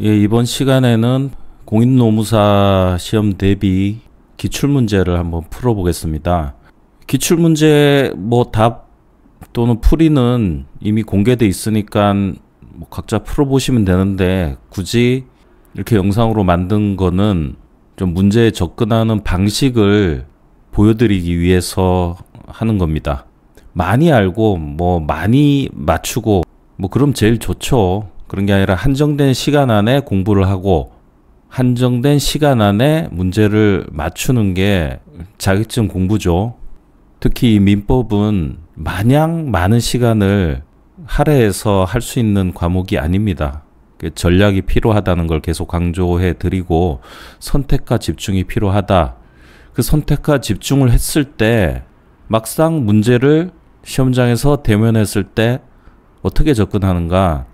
예, 이번 시간에는 공인노무사 시험 대비 기출문제를 한번 풀어보겠습니다. 기출문제 답 또는 풀이는 이미 공개돼 있으니까 각자 풀어보시면 되는데, 굳이 이렇게 영상으로 만든 거는 좀 문제에 접근하는 방식을 보여드리기 위해서 하는 겁니다. 많이 알고 많이 맞추고 그럼 제일 좋죠. 그런 게 아니라 한정된 시간 안에 공부를 하고 한정된 시간 안에 문제를 맞추는 게 자격증 공부죠. 특히 이 민법은 마냥 많은 시간을 할애해서 할 수 있는 과목이 아닙니다. 전략이 필요하다는 걸 계속 강조해 드리고, 선택과 집중이 필요하다. 그 선택과 집중을 했을 때 막상 문제를 시험장에서 대면했을 때 어떻게 접근하는가,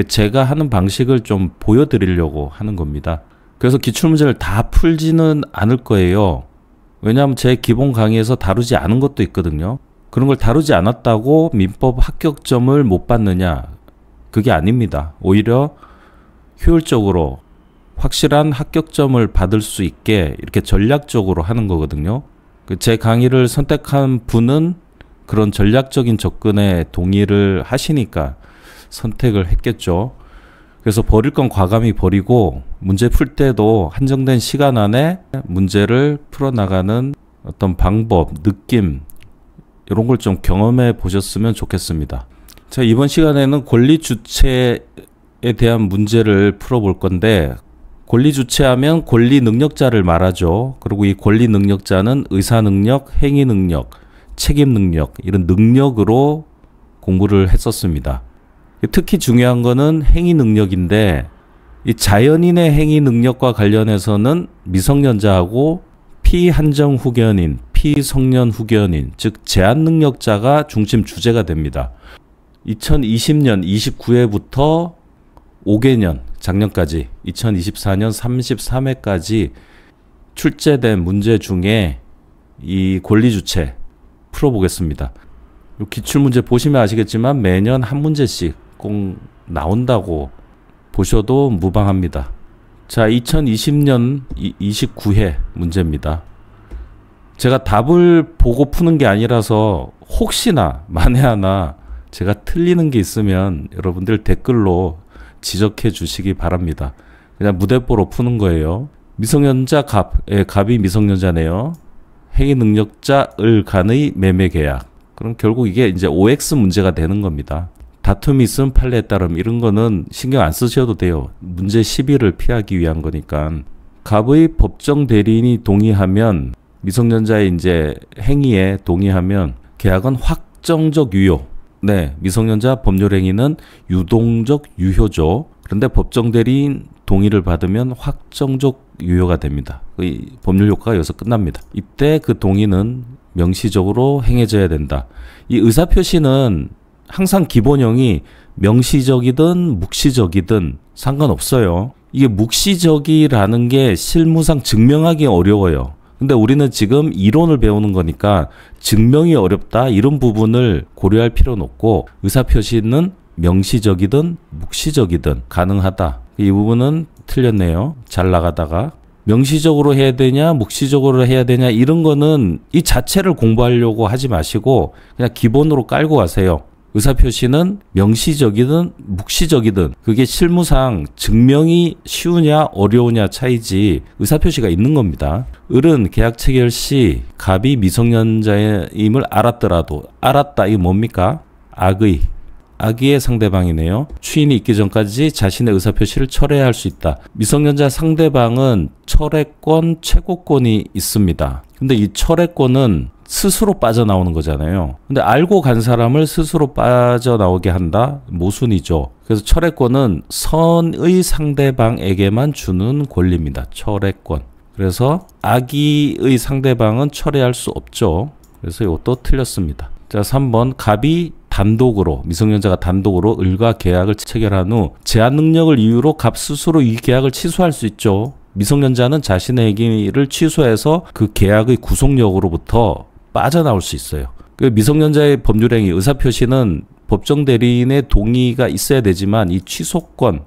제가 하는 방식을 좀 보여드리려고 하는 겁니다. 그래서 기출문제를 다 풀지는 않을 거예요. 왜냐하면 제 기본 강의에서 다루지 않은 것도 있거든요. 그런 걸 다루지 않았다고 민법 합격점을 못 받느냐? 그게 아닙니다. 오히려 효율적으로 확실한 합격점을 받을 수 있게 이렇게 전략적으로 하는 거거든요. 제 강의를 선택한 분은 그런 전략적인 접근에 동의를 하시니까 선택을 했겠죠. 그래서 버릴 건 과감히 버리고, 문제 풀 때도 한정된 시간 안에 문제를 풀어나가는 어떤 방법, 느낌, 이런 걸 좀 경험해 보셨으면 좋겠습니다. 자, 이번 시간에는 권리주체에 대한 문제를 풀어볼 건데, 권리주체하면 권리능력자를 말하죠. 그리고 이 권리능력자는 의사능력, 행위능력, 책임능력, 이런 능력으로 공부를 했었습니다. 특히 중요한 거는 행위 능력인데, 이 자연인의 행위 능력과 관련해서는 미성년자하고 피한정 후견인, 피성년 후견인, 즉 제한 능력자가 중심 주제가 됩니다. 2020년 29회부터 5개년, 작년까지 2024년 33회까지 출제된 문제 중에 이 권리주체 풀어보겠습니다. 기출문제 보시면 아시겠지만 매년 한 문제씩 꼭 나온다고 보셔도 무방합니다. 자, 2020년 29회 문제입니다. 제가 답을 보고 푸는 게 아니라서 혹시나 만에 하나 제가 틀리는 게 있으면 여러분들 댓글로 지적해 주시기 바랍니다. 그냥 무대뽀로 푸는 거예요. 미성년자 갑이 미성년자네요. 행위 능력자 을 간의 매매 계약. 그럼 결국 이게 이제 OX 문제가 되는 겁니다. 다툼이 있음 판례에 따름, 이런 거는 신경 안 쓰셔도 돼요. 문제 시비를 피하기 위한 거니까. 갑의 법정 대리인이 동의하면, 미성년자의 이제 행위에 동의하면 계약은 확정적 유효. 네, 미성년자 법률 행위는 유동적 유효죠. 그런데 법정 대리인 동의를 받으면 확정적 유효가 됩니다. 그 법률 효과가 여기서 끝납니다. 이때 그 동의는 명시적으로 행해져야 된다. 이 의사표시는 항상 기본형이 명시적이든 묵시적이든 상관없어요. 이게 묵시적이라는 게 실무상 증명하기 어려워요. 근데 우리는 지금 이론을 배우는 거니까 증명이 어렵다, 이런 부분을 고려할 필요는 없고, 의사표시는 명시적이든 묵시적이든 가능하다. 이 부분은 틀렸네요. 잘 나가다가. 명시적으로 해야 되냐 묵시적으로 해야 되냐, 이런 거는 이 자체를 공부하려고 하지 마시고 그냥 기본으로 깔고 가세요. 의사표시는 명시적이든 묵시적이든 그게 실무상 증명이 쉬우냐 어려우냐 차이지, 의사표시가 있는 겁니다. 을은 계약 체결 시 갑이 미성년자임을 알았더라도, 알았다, 이게 뭡니까? 악의의 상대방이네요. 추인이 있기 전까지 자신의 의사표시를 철회할 수 있다. 미성년자 상대방은 철회권, 최고권이 있습니다. 근데 이 철회권은 스스로 빠져나오는 거잖아요. 근데 알고 간 사람을 스스로 빠져나오게 한다? 모순이죠. 그래서 철회권은 선의 상대방에게만 주는 권리입니다. 철회권. 그래서 악의의 상대방은 철회할 수 없죠. 그래서 이것도 틀렸습니다. 자, 3번 갑이 단독으로, 미성년자가 단독으로 을과 계약을 체결한 후 제한 능력을 이유로 갑 스스로 이 계약을 취소할 수 있죠. 미성년자는 자신의 행위를 취소해서 그 계약의 구속력으로부터 빠져나올 수 있어요. 그 미성년자의 법률행위, 의사표시는 법정 대리인의 동의가 있어야 되지만 이 취소권,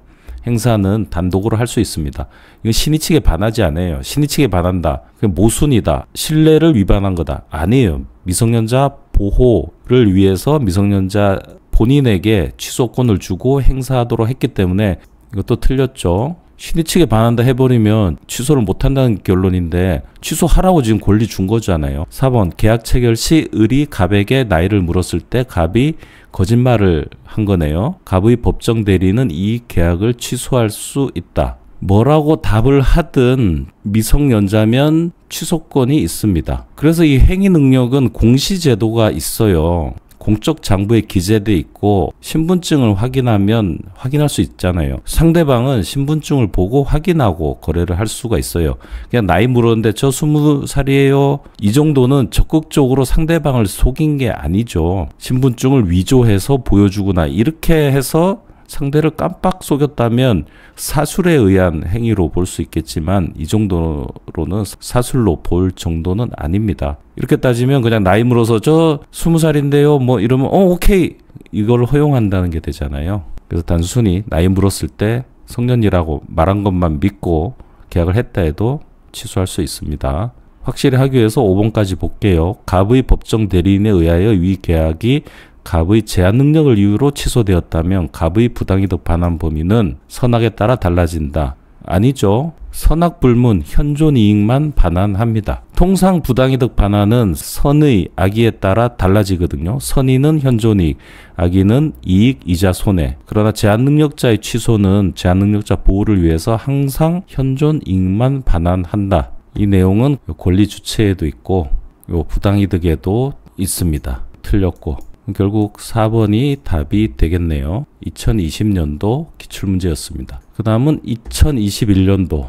행사는 단독으로 할 수 있습니다. 이건 신의 측에 반하지 않아요. 신의 측에 반한다. 모순이다. 신뢰를 위반한 거다. 아니에요. 미성년자 보호를 위해서 미성년자 본인에게 취소권을 주고 행사하도록 했기 때문에 이것도 틀렸죠. 신의 측에 반한다 해버리면 취소를 못한다는 결론인데 취소하라고 지금 권리 준 거잖아요. 4번 계약 체결 시 을이 갑에게 나이를 물었을 때 갑이 거짓말을 한 거네요. 갑의 법정 대리는 이 계약을 취소할 수 있다. 뭐라고 답을 하든 미성년자면 취소권이 있습니다. 그래서 이 행위 능력은 공시제도가 있어요. 공적 장부에 기재돼 있고 신분증을 확인하면 확인할 수 있잖아요. 상대방은 신분증을 보고 확인하고 거래를 할 수가 있어요. 그냥 나이 물었는데 저 20살이에요. 이 정도는 적극적으로 상대방을 속인 게 아니죠. 신분증을 위조해서 보여주거나 이렇게 해서 상대를 깜빡 속였다면 사술에 의한 행위로 볼 수 있겠지만 이 정도로는 사술로 볼 정도는 아닙니다. 이렇게 따지면 그냥 나이 물어서 저 20살인데요 뭐 이러면 오케이 이걸 허용한다는 게 되잖아요. 그래서 단순히 나이 물었을 때 성년이라고 말한 것만 믿고 계약을 했다 해도 취소할 수 있습니다. 확실히 하기 위해서 5번까지 볼게요. 갑의 법정 대리인에 의하여 위 계약이 갑의 제한 능력을 이유로 취소되었다면 갑의 부당이득 반환 범위는 선악에 따라 달라진다. 아니죠. 선악 불문 현존 이익만 반환합니다. 통상 부당이득 반환은 선의, 악의에 따라 달라지거든요. 선의는 현존 이익, 악의는 이익, 이자, 손해. 그러나 제한 능력자의 취소는 제한 능력자 보호를 위해서 항상 현존 이익만 반환한다. 이 내용은 권리 주체에도 있고 요 부당이득에도 있습니다. 틀렸고. 결국 4번이 답이 되겠네요. 2020년도 기출문제였습니다. 그 다음은 2021년도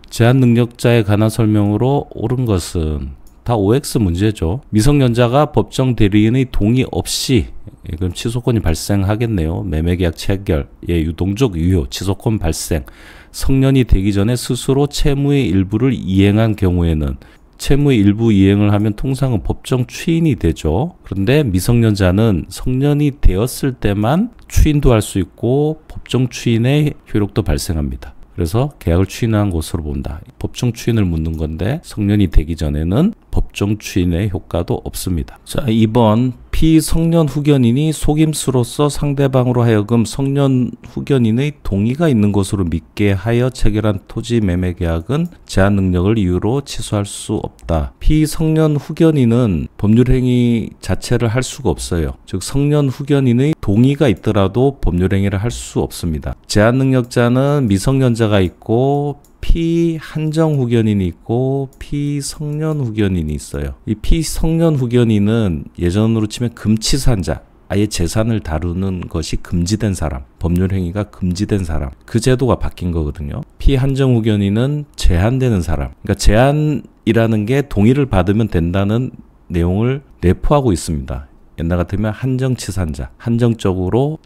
제한능력자에 관한 설명으로 옳은 것은 다 OX 문제죠. 미성년자가 법정 대리인의 동의 없이 그럼 취소권이 발생하겠네요. 매매계약 체결, 유동적 유효, 취소권 발생. 성년이 되기 전에 스스로 채무의 일부를 이행한 경우에는 채무의 일부 이행을 하면 통상은 법정 추인이 되죠. 그런데 미성년자는 성년이 되었을 때만 추인도 할 수 있고 법정 추인의 효력도 발생합니다. 그래서 계약을 추인한 것으로 본다. 법정 추인을 묻는 건데 성년이 되기 전에는 법정 추인의 효과도 없습니다. 자, 2번 피성년 후견인이 속임수로서 상대방으로 하여금 성년 후견인의 동의가 있는 것으로 믿게 하여 체결한 토지 매매 계약은 제한 능력을 이유로 취소할 수 없다. 피성년 후견인은 법률 행위 자체를 할 수가 없어요. 즉 성년 후견인의 동의가 있더라도 법률 행위를 할 수 없습니다. 제한 능력자는 미성년자가 있고 피한정 후견인이 있고 피성년 후견인이 있어요. 이 피성년 후견인은 예전으로 치면 금치산자, 아예 재산을 다루는 것이 금지된 사람, 법률 행위가 금지된 사람, 그 제도가 바뀐 거거든요. 피한정 후견인은 제한되는 사람, 그러니까 제한이라는 게 동의를 받으면 된다는 내용을 내포하고 있습니다. 옛날 같으면 한정치산자, 한정적으로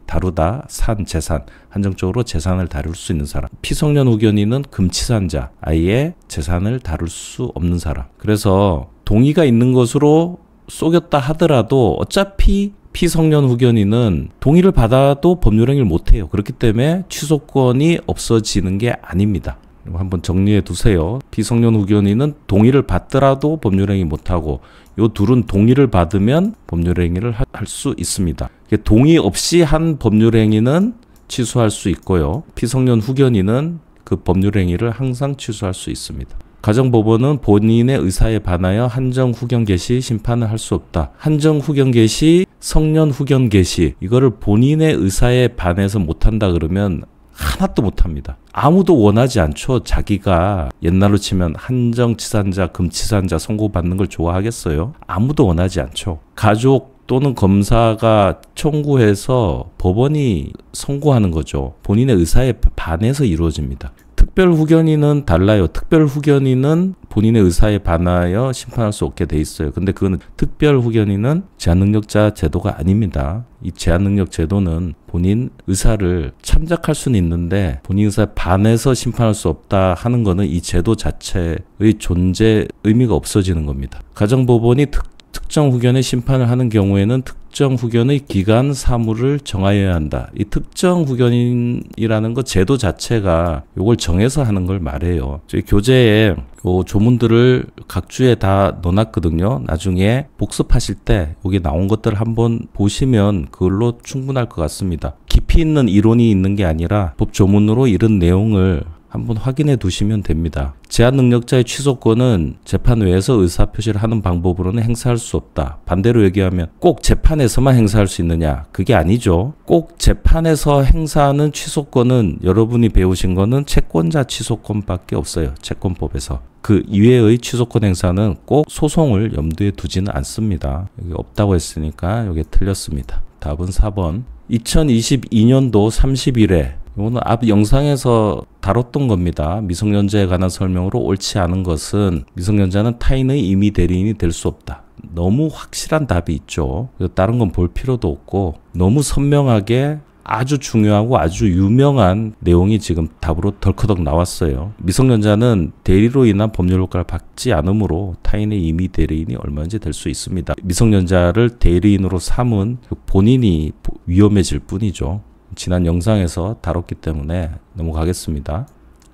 다루다, 재산, 한정적으로 재산을 다룰 수 있는 사람. 피성년 후견인은 금치산자, 아예 재산을 다룰 수 없는 사람. 그래서 동의가 있는 것으로 속였다 하더라도 어차피 피성년 후견인은 동의를 받아도 법률행위를 못해요. 그렇기 때문에 취소권이 없어지는 게 아닙니다. 한번 정리해 두세요. 피성년 후견인은 동의를 받더라도 법률행위 못하고 요 둘은 동의를 받으면 법률행위를 할 수 있습니다. 동의 없이 한 법률행위는 취소할 수 있고요. 피성년 후견인은 그 법률행위를 항상 취소할 수 있습니다. 가정법원은 본인의 의사에 반하여 한정 후견 개시 심판을 할 수 없다. 한정 후견 개시, 성년 후견 개시 이거를 본인의 의사에 반해서 못한다 그러면 하나도 못합니다. 아무도 원하지 않죠. 자기가 옛날로 치면 한정치산자, 금치산자 선고받는 걸 좋아하겠어요? 아무도 원하지 않죠. 가족 또는 검사가 청구해서 법원이 선고하는 거죠. 본인의 의사에 반해서 이루어집니다. 특별 후견인은 달라요. 특별 후견인은 본인의 의사에 반하여 심판할 수 없게 돼 있어요. 근데 그거는 특별 후견인은 제한능력자 제도가 아닙니다. 이 제한능력 제도는 본인 의사를 참작할 수는 있는데 본인 의사에 반해서 심판할 수 없다 하는 거는 이 제도 자체의 존재 의미가 없어지는 겁니다. 가정법원이 특정 후견의 심판을 하는 경우에는 특정 후견의 기간 사무를 정하여야 한다. 이 특정 후견인이라는 것 제도 자체가 이걸 정해서 하는 걸 말해요. 저희 교재에 요 조문들을 각 주에 다 넣어놨거든요. 나중에 복습하실 때 여기 나온 것들을 한번 보시면 그걸로 충분할 것 같습니다. 깊이 있는 이론이 있는 게 아니라 법 조문으로 이런 내용을 한번 확인해 두시면 됩니다. 제한 능력자의 취소권은 재판 외에서 의사표시를 하는 방법으로는 행사할 수 없다. 반대로 얘기하면 꼭 재판에서만 행사할 수 있느냐? 그게 아니죠. 꼭 재판에서 행사하는 취소권은 여러분이 배우신 거는 채권자 취소권밖에 없어요. 채권법에서. 그 이외의 취소권 행사는 꼭 소송을 염두에 두지는 않습니다. 여기 없다고 했으니까 이게 틀렸습니다. 답은 4번. 2022년도 30일에 이거는 앞 영상에서 다뤘던 겁니다. 미성년자에 관한 설명으로 옳지 않은 것은 미성년자는 타인의 임의 대리인이 될 수 없다. 너무 확실한 답이 있죠. 다른 건 볼 필요도 없고 너무 선명하게 아주 중요하고 아주 유명한 내용이 지금 답으로 덜커덕 나왔어요. 미성년자는 대리로 인한 법률 효과를 받지 않으므로 타인의 임의 대리인이 얼마든지 될 수 있습니다. 미성년자를 대리인으로 삼은 본인이 위험해질 뿐이죠. 지난 영상에서 다뤘기 때문에 넘어가겠습니다.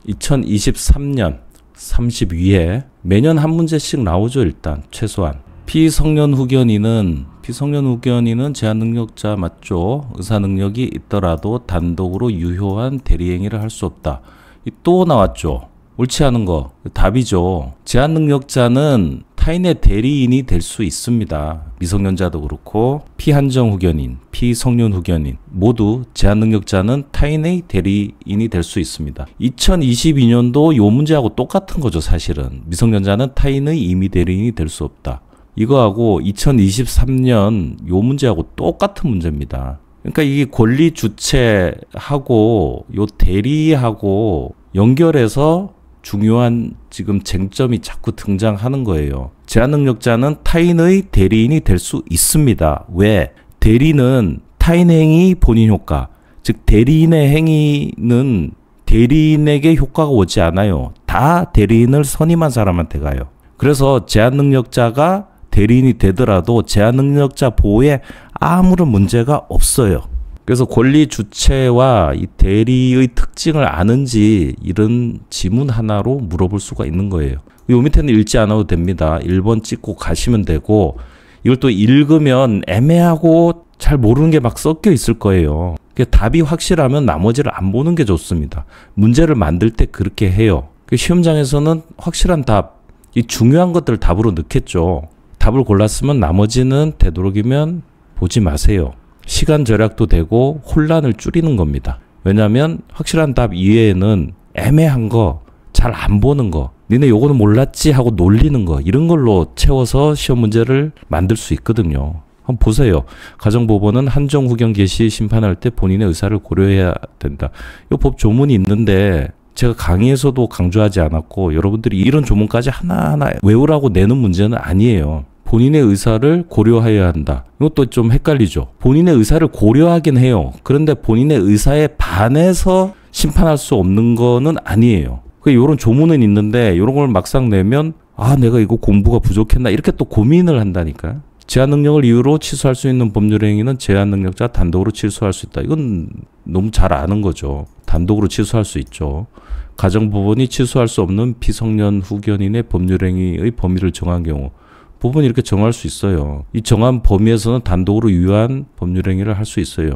2023년 32회 매년 한 문제씩 나오죠. 일단 최소한 피성년 후견인은 제한 능력자 맞죠? 의사 능력이 있더라도 단독으로 유효한 대리행위를 할 수 없다. 또 나왔죠. 옳지 않은 거 답이죠. 제한 능력자는 타인의 대리인이 될 수 있습니다. 미성년자도 그렇고 피한정 후견인, 피성년 후견인 모두 제한 능력자는 타인의 대리인이 될 수 있습니다. 2022년도 요 문제하고 똑같은 거죠. 사실은 미성년자는 타인의 임의 대리인이 될 수 없다. 이거하고 2023년 요 문제하고 똑같은 문제입니다. 그러니까 이게 권리 주체하고 요 대리하고 연결해서 중요한 지금 쟁점이 자꾸 등장하는 거예요. 제한 능력자는 타인의 대리인이 될 수 있습니다. 왜? 대리는 타인 행위 본인 효과, 즉 대리인의 행위는 대리인에게 효과가 오지 않아요. 다 대리인을 선임한 사람한테 가요. 그래서 제한 능력자가 대리인이 되더라도 제한 능력자 보호에 아무런 문제가 없어요. 그래서 권리 주체와 이 대리의 특징을 아는지 이런 지문 하나로 물어볼 수가 있는 거예요. 요 밑에는 읽지 않아도 됩니다. 1번 찍고 가시면 되고 이걸 또 읽으면 애매하고 잘 모르는 게 막 섞여 있을 거예요. 답이 확실하면 나머지를 안 보는 게 좋습니다. 문제를 만들 때 그렇게 해요. 시험장에서는 확실한 답, 이 중요한 것들을 답으로 넣겠죠. 답을 골랐으면 나머지는 되도록이면 보지 마세요. 시간 절약도 되고 혼란을 줄이는 겁니다. 왜냐하면 확실한 답 이외에는 애매한 거, 잘 안 보는 거, 니네 요거는 몰랐지 하고 놀리는 거 이런 걸로 채워서 시험 문제를 만들 수 있거든요. 한번 보세요. 가정법원은 한정 후견 개시 심판할 때 본인의 의사를 고려해야 된다. 이 법 조문이 있는데 제가 강의에서도 강조하지 않았고 여러분들이 이런 조문까지 하나하나 외우라고 내는 문제는 아니에요. 본인의 의사를 고려해야 한다. 이것도 좀 헷갈리죠. 본인의 의사를 고려하긴 해요. 그런데 본인의 의사에 반해서 심판할 수 없는 거는 아니에요. 이런 조문은 있는데 이런 걸 막상 내면 내가 이거 공부가 부족했나 이렇게 또 고민을 한다니까요. 제한 능력을 이유로 취소할 수 있는 법률 행위는 제한 능력자 단독으로 취소할 수 있다. 이건 너무 잘 아는 거죠. 단독으로 취소할 수 있죠. 가정법원이 취소할 수 없는 피성년 후견인의 법률 행위의 범위를 정한 경우 법원이 이렇게 정할 수 있어요. 이 정한 범위에서는 단독으로 유효한 법률 행위를 할 수 있어요.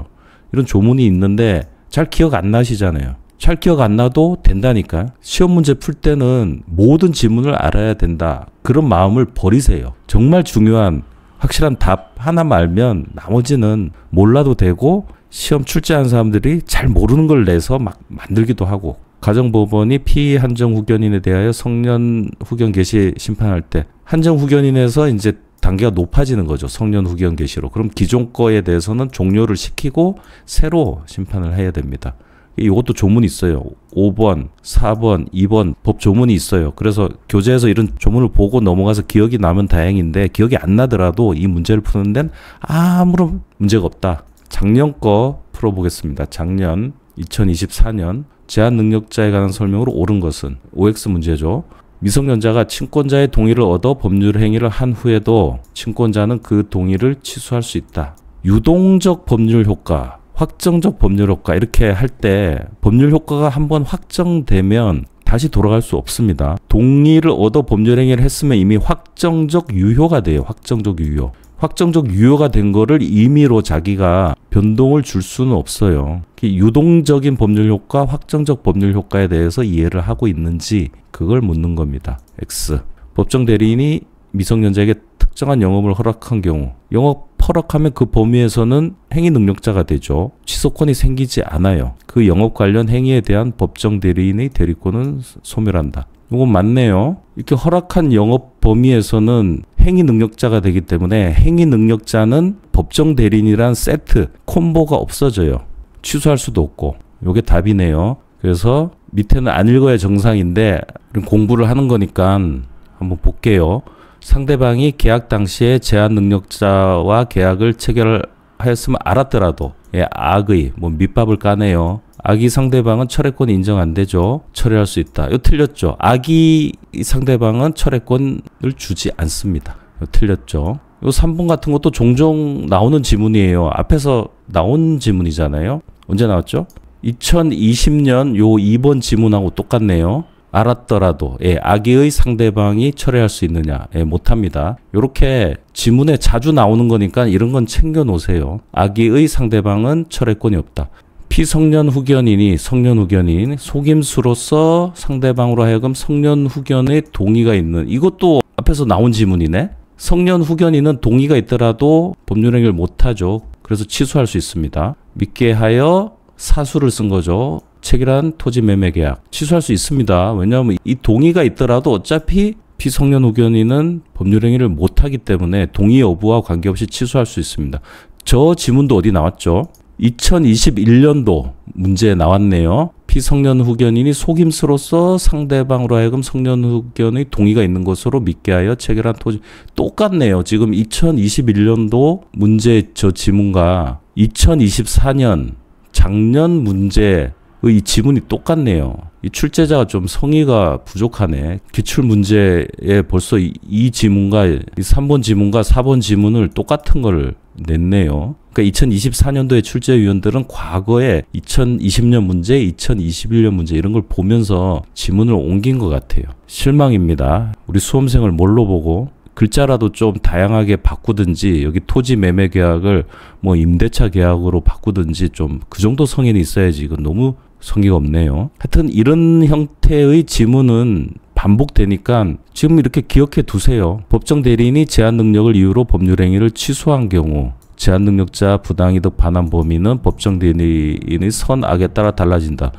이런 조문이 있는데 잘 기억 안 나시잖아요. 잘 기억 안 나도 된다니까. 시험 문제 풀 때는 모든 지문을 알아야 된다. 그런 마음을 버리세요. 정말 중요한 확실한 답 하나만 알면 나머지는 몰라도 되고 시험 출제한 사람들이 잘 모르는 걸 내서 막 만들기도 하고 가정법원이 피한정 후견인에 대하여 성년 후견 개시 심판할 때 한정 후견인에서 이제 단계가 높아지는 거죠. 성년 후견 개시로. 그럼 기존 거에 대해서는 종료를 시키고 새로 심판을 해야 됩니다. 이것도 조문이 있어요. 5번, 4번, 2번 법 조문이 있어요. 그래서 교재에서 이런 조문을 보고 넘어가서 기억이 나면 다행인데 기억이 안 나더라도 이 문제를 푸는 데는 아무런 문제가 없다. 작년 거 풀어보겠습니다. 작년 2024년 제한 능력자에 관한 설명으로 옳은 것은 OX 문제죠. 미성년자가 친권자의 동의를 얻어 법률 행위를 한 후에도 친권자는 그 동의를 취소할 수 있다. 유동적 법률 효과, 확정적 법률 효과 이렇게 할 때 법률 효과가 한번 확정되면 다시 돌아갈 수 없습니다. 동의를 얻어 법률 행위를 했으면 이미 확정적 유효가 돼요. 확정적 유효. 확정적 유효가 된 거를 임의로 자기가 변동을 줄 수는 없어요. 유동적인 법률 효과, 확정적 법률 효과에 대해서 이해를 하고 있는지 그걸 묻는 겁니다. X. 법정 대리인이 미성년자에게 특정한 영업을 허락한 경우 영업 허락하면 그 범위에서는 행위 능력자가 되죠. 취소권이 생기지 않아요. 그 영업 관련 행위에 대한 법정 대리인의 대리권은 소멸한다. 이건 맞네요. 이렇게 허락한 영업 범위에서는 행위 능력자가 되기 때문에 행위 능력자는 법정 대리인이란 세트, 콤보가 없어져요. 취소할 수도 없고. 이게 답이네요. 그래서 밑에는 안 읽어야 정상인데 공부를 하는 거니까 한번 볼게요. 상대방이 계약 당시에 제한 능력자와 계약을 체결하였으면 알았더라도 악의, 밑밥을 까네요. 악의 상대방은 철회권이 인정 안 되죠. 철회할 수 있다. 이거 틀렸죠. 악의 상대방은 철회권을 주지 않습니다. 이거 틀렸죠. 이 3번 같은 것도 종종 나오는 지문이에요. 앞에서 나온 지문이잖아요. 언제 나왔죠? 2020년 요 2번 지문하고 똑같네요. 알았더라도 악의의 상대방이 철회할 수 있느냐? 못합니다. 이렇게 지문에 자주 나오는 거니까 이런 건 챙겨 놓으세요. 악의의 상대방은 철회권이 없다. 피성년 후견인이 성년 후견인 속임수로서 상대방으로 하여금 성년 후견의 동의가 있는, 이것도 앞에서 나온 지문이네. 성년 후견인은 동의가 있더라도 법률행위를 못하죠. 그래서 취소할 수 있습니다. 믿게 하여 사수를 쓴 거죠. 체결한 토지 매매 계약 취소할 수 있습니다. 왜냐하면 이 동의가 있더라도 어차피 피성년 후견인은 법률행위를 못하기 때문에 동의 여부와 관계없이 취소할 수 있습니다. 저 지문도 어디 나왔죠? 2021년도 문제에 나왔네요. 피성년 후견인이 속임수로서 상대방으로 하여금 성년 후견의 동의가 있는 것으로 믿게 하여 체결한 토지. 똑같네요. 지금 2021년도 문제 저 지문과 2024년 작년 문제 이 지문이 똑같네요. 이 출제자가 좀 성의가 부족하네. 기출 문제에 벌써 이 지문과 이 3번 지문과 4번 지문을 똑같은 걸 냈네요. 그러니까 2024년도의 출제위원들은 과거에 2020년 문제, 2021년 문제 이런 걸 보면서 지문을 옮긴 것 같아요. 실망입니다. 우리 수험생을 뭘로 보고 글자라도 좀 다양하게 바꾸든지 여기 토지 매매 계약을 임대차 계약으로 바꾸든지 좀 그 정도 성인이 있어야지. 이건 너무 성의가 없네요. 하여튼 이런 형태의 지문은 반복되니까 지금 이렇게 기억해 두세요. 법정 대리인이 제한 능력을 이유로 법률행위를 취소한 경우 제한 능력자 부당이득 반환 범위는 법정 대리인의 선악에 따라 달라진다.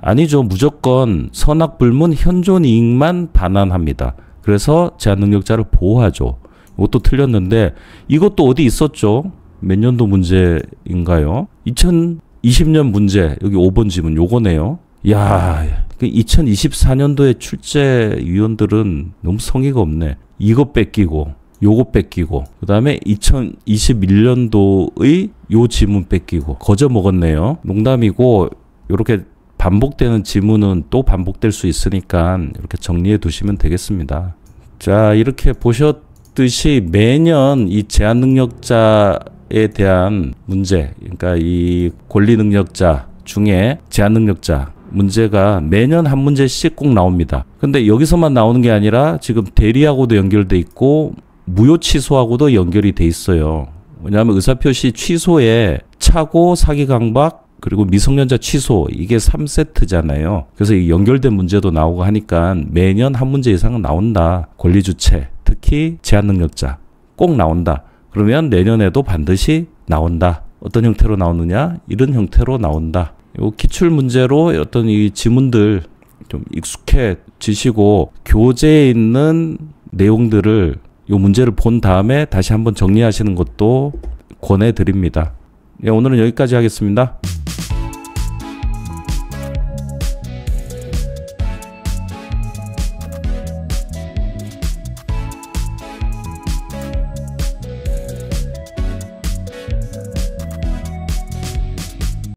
아니죠. 무조건 선악 불문 현존 이익만 반환합니다. 그래서 제한 능력자를 보호하죠. 이것도 틀렸는데 이것도 어디 있었죠? 몇 년도 문제인가요? 2020년 문제 여기 5번 지문 요거네요. 야, 2024년도에 출제위원들은 너무 성의가 없네. 이거 뺏기고 요거 뺏기고 그 다음에 2021년도의 요 지문 뺏기고 거저 먹었네요. 농담이고 이렇게 반복되는 지문은 또 반복될 수 있으니까 이렇게 정리해 두시면 되겠습니다. 자, 이렇게 보셨듯이 매년 이 제한 능력자에 대한 문제, 그러니까 이 권리 능력자 중에 제한 능력자 문제가 매년 한 문제씩 꼭 나옵니다. 근데 여기서만 나오는 게 아니라 지금 대리하고도 연결돼 있고 무효 취소하고도 연결이 돼 있어요. 왜냐하면 의사표시 취소에 차고 사기 강박 그리고 미성년자 취소 이게 3세트잖아요. 그래서 이 연결된 문제도 나오고 하니까 매년 한 문제 이상은 나온다. 권리주체, 특히 제한능력자 꼭 나온다. 그러면 내년에도 반드시 나온다. 어떤 형태로 나오느냐? 이런 형태로 나온다. 요 기출 문제로 어떤 이 지문들 좀 익숙해지시고 교재에 있는 내용들을 요 문제를 본 다음에 다시 한번 정리하시는 것도 권해드립니다. 네, 오늘은 여기까지 하겠습니다.